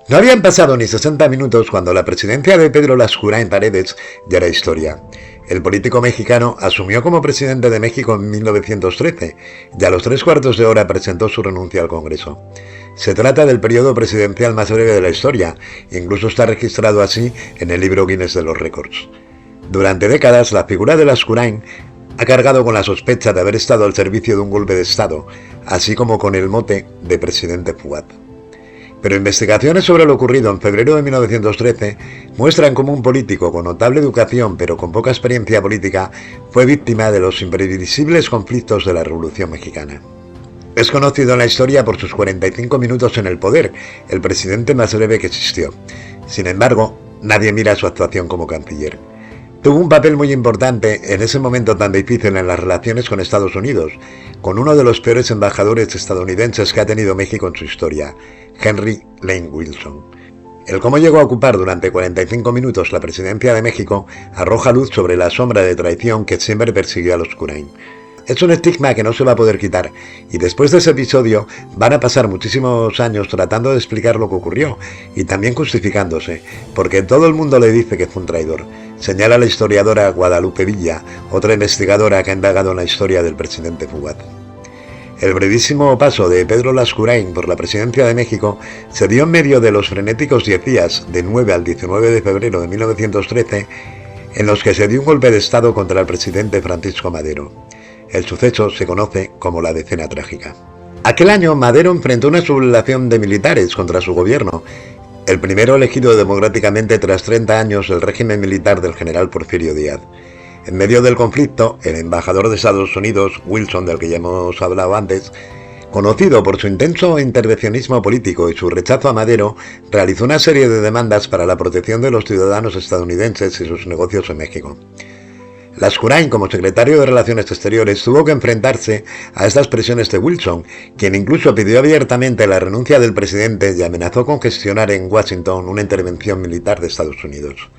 No habían pasado ni 60 minutos cuando la presidencia de Pedro Lascurain Paredes ya era historia. El político mexicano asumió como presidente de México en 1913 y a los 3/4 de hora presentó su renuncia al Congreso. Se trata del periodo presidencial más breve de la historia, incluso está registrado así en el libro Guinness de los Récords. Durante décadas, la figura de Lascurain ha cargado con la sospecha de haber estado al servicio de un golpe de Estado, así como con el mote de presidente fugaz. Pero investigaciones sobre lo ocurrido en febrero de 1913 muestran cómo un político con notable educación pero con poca experiencia política fue víctima de los imprevisibles conflictos de la Revolución Mexicana. Es conocido en la historia por sus 45 minutos en el poder, el presidente más breve que existió. Sin embargo, nadie mira su actuación como canciller. Tuvo un papel muy importante en ese momento tan difícil en las relaciones con Estados Unidos, con uno de los peores embajadores estadounidenses que ha tenido México en su historia, Henry Lane Wilson. El cómo llegó a ocupar durante 45 minutos la presidencia de México arroja luz sobre la sombra de traición que siempre persiguió a Lascurain. Es un estigma que no se va a poder quitar, y después de ese episodio van a pasar muchísimos años tratando de explicar lo que ocurrió, y también justificándose, porque todo el mundo le dice que fue un traidor. Señala la historiadora Guadalupe Villa, otra investigadora que ha indagado en la historia del presidente fugaz. El brevísimo paso de Pedro Lascurain por la presidencia de México se dio en medio de los frenéticos 10 días, del 9 al 19 de febrero de 1913, en los que se dio un golpe de Estado contra el presidente Francisco Madero. El suceso se conoce como la Decena Trágica. Aquel año Madero enfrentó una sublevación de militares contra su gobierno, el primero elegido democráticamente tras 30 años del régimen militar del general Porfirio Díaz. En medio del conflicto, el embajador de Estados Unidos, Wilson, del que ya hemos hablado antes, conocido por su intenso intervencionismo político y su rechazo a Madero, realizó una serie de demandas para la protección de los ciudadanos estadounidenses y sus negocios en México. Lascurain, como secretario de Relaciones Exteriores, tuvo que enfrentarse a estas presiones de Wilson, quien incluso pidió abiertamente la renuncia del presidente y amenazó con gestionar en Washington una intervención militar de Estados Unidos.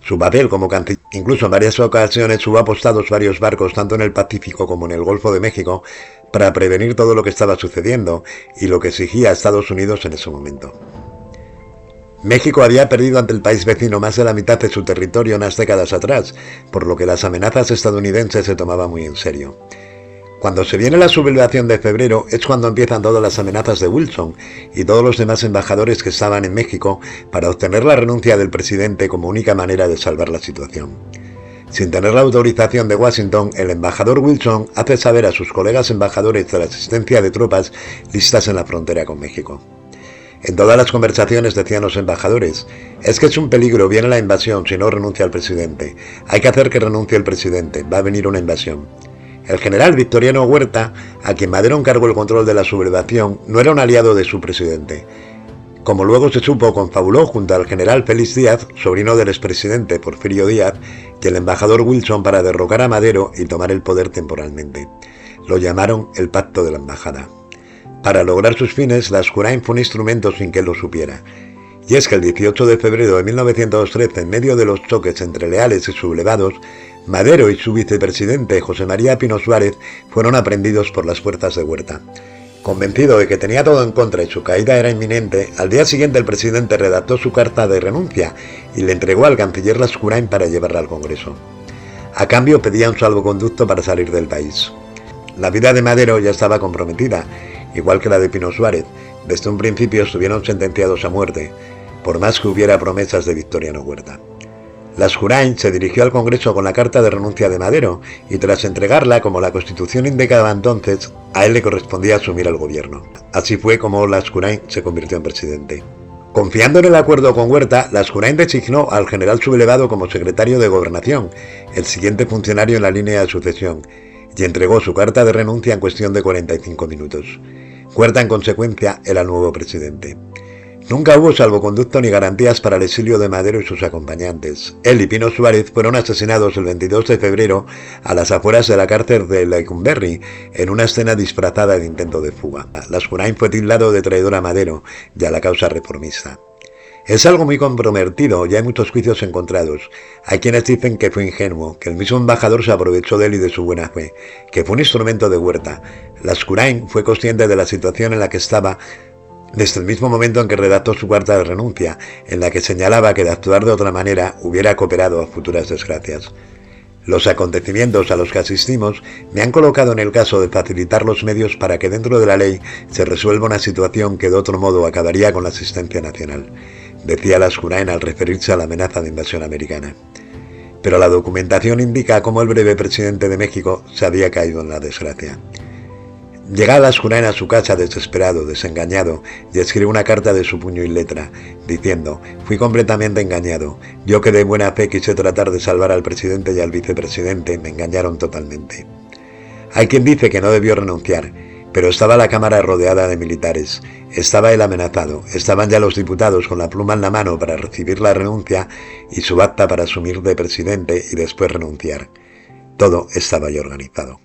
Su papel como canciller, incluso en varias ocasiones hubo apostados varios barcos tanto en el Pacífico como en el Golfo de México para prevenir todo lo que estaba sucediendo y lo que exigía a Estados Unidos en ese momento. México había perdido ante el país vecino más de la mitad de su territorio unas décadas atrás, por lo que las amenazas estadounidenses se tomaban muy en serio. Cuando se viene la sublevación de febrero es cuando empiezan todas las amenazas de Wilson y todos los demás embajadores que estaban en México para obtener la renuncia del presidente como única manera de salvar la situación. Sin tener la autorización de Washington, el embajador Wilson hace saber a sus colegas embajadores de la existencia de tropas listas en la frontera con México. En todas las conversaciones decían los embajadores, es que es un peligro, viene la invasión si no renuncia el presidente. Hay que hacer que renuncie el presidente, va a venir una invasión. El general Victoriano Huerta, a quien Madero encargó el control de la sublevación, no era un aliado de su presidente. Como luego se supo, confabuló junto al general Félix Díaz, sobrino del expresidente Porfirio Díaz, y el embajador Wilson para derrocar a Madero y tomar el poder temporalmente. Lo llamaron el Pacto de la Embajada. Para lograr sus fines, Lascurain fue un instrumento sin que él lo supiera. Y es que el 18 de febrero de 1913, en medio de los choques entre leales y sublevados, Madero y su vicepresidente José María Pino Suárez fueron aprehendidos por las fuerzas de Huerta. Convencido de que tenía todo en contra y su caída era inminente, al día siguiente el presidente redactó su carta de renuncia y le entregó al canciller Lascurain para llevarla al Congreso. A cambio pedía un salvoconducto para salir del país. La vida de Madero ya estaba comprometida, igual que la de Pino Suárez. Desde un principio estuvieron sentenciados a muerte, por más que hubiera promesas de Victoriano Huerta. Lascurain se dirigió al Congreso con la carta de renuncia de Madero y tras entregarla, como la Constitución indicaba entonces, a él le correspondía asumir el gobierno. Así fue como Lascurain se convirtió en presidente. Confiando en el acuerdo con Huerta, Lascurain designó al general sublevado como secretario de Gobernación, el siguiente funcionario en la línea de sucesión, y entregó su carta de renuncia en cuestión de 45 minutos. Huerta, en consecuencia, era el nuevo presidente. Nunca hubo salvoconducto ni garantías para el exilio de Madero y sus acompañantes. Él y Pino Suárez fueron asesinados el 22 de febrero a las afueras de la cárcel de Lecumberri, en una escena disfrazada de intento de fuga. Lascurain fue tildado de traidor a Madero y a la causa reformista. Es algo muy comprometido y hay muchos juicios encontrados. Hay quienes dicen que fue ingenuo, que el mismo embajador se aprovechó de él y de su buena fe, que fue un instrumento de Huerta. Lascurain fue consciente de la situación en la que estaba Desde el mismo momento en que redactó su carta de renuncia, en la que señalaba que de actuar de otra manera hubiera cooperado a futuras desgracias. Los acontecimientos a los que asistimos me han colocado en el caso de facilitar los medios para que dentro de la ley se resuelva una situación que de otro modo acabaría con la existencia nacional, decía Lascurain al referirse a la amenaza de invasión americana. Pero la documentación indica cómo el breve presidente de México se había caído en la desgracia. Llega Lascurain a su casa desesperado, desengañado, y escribe una carta de su puño y letra, diciendo: «Fui completamente engañado. Yo que de buena fe quise tratar de salvar al presidente y al vicepresidente, me engañaron totalmente». Hay quien dice que no debió renunciar, pero estaba la Cámara rodeada de militares, estaba él amenazado, estaban ya los diputados con la pluma en la mano para recibir la renuncia y su acta para asumir de presidente y después renunciar. Todo estaba ya organizado.